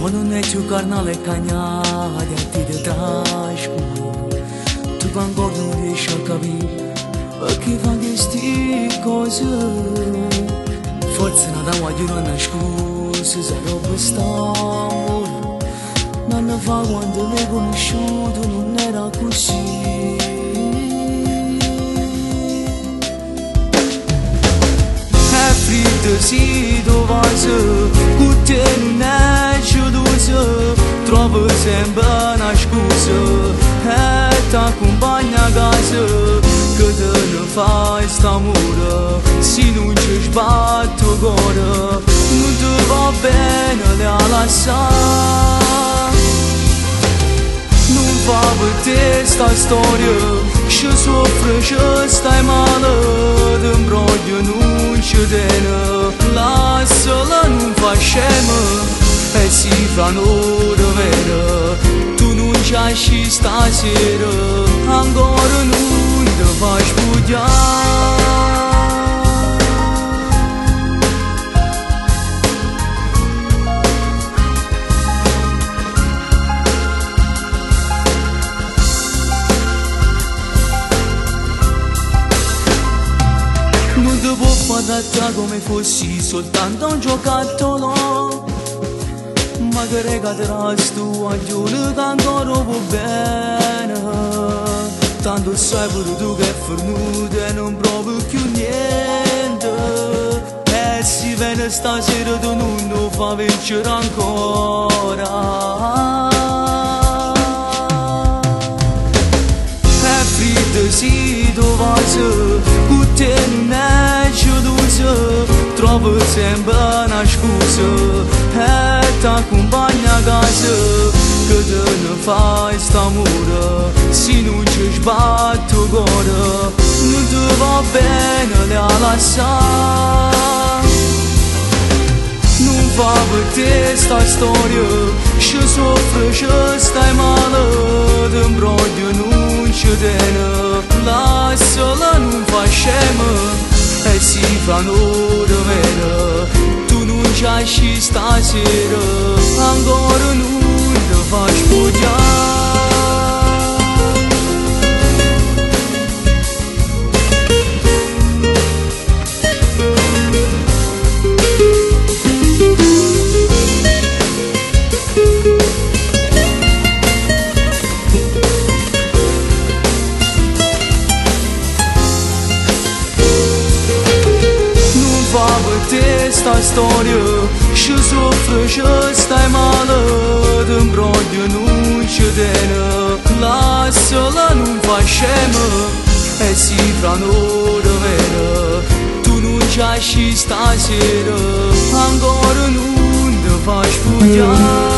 Mă nu ne ciu carnale cagnade a ti de dragi cu tu can gordo non riesci a capire che fa che sti cose forse non da voglio una scusa se roba st'amore non ne fa quando l'hai conosciuto non era così è freddo si dove con te non è giudoso trovo sempre una scusa e ti accompagna a casa che te ne fai st'amore se non ci sbatto cuore non ti va bene le lasciare non va per te sta storia che soffre che stai male ti imbroglio non ci tiene lasciala non fa scema e si fa un'ora vera tu non c'hai stasera ancora non ti fai spugliare non ti può far trattare come fossi soltanto un giocattolo ma che regaterai tu a giorno che ancora va bene tanto sai pure tu che è fornuto e non provi più niente e se viene stasera tu non lo fa vincere ancora è freddo si dove con te non è giudoso trovo sempre una scusa e ti accompagna a casa che te ne fai st'amore se non ci sbatto cuore non ti va bene le lasciare non va per te sta storia che soffre che stai male ti imbroglio non ci tiene lasciala non fa scema e si fa un'ora vera tu non c'hai stasera ancora non ti fai spugliare sta storia che soffre che stai male ti imbroglio non ci tiene lasciala non fa scema e si fa un'ora vera tu non c'hai stasera ancora non ti fai spugliare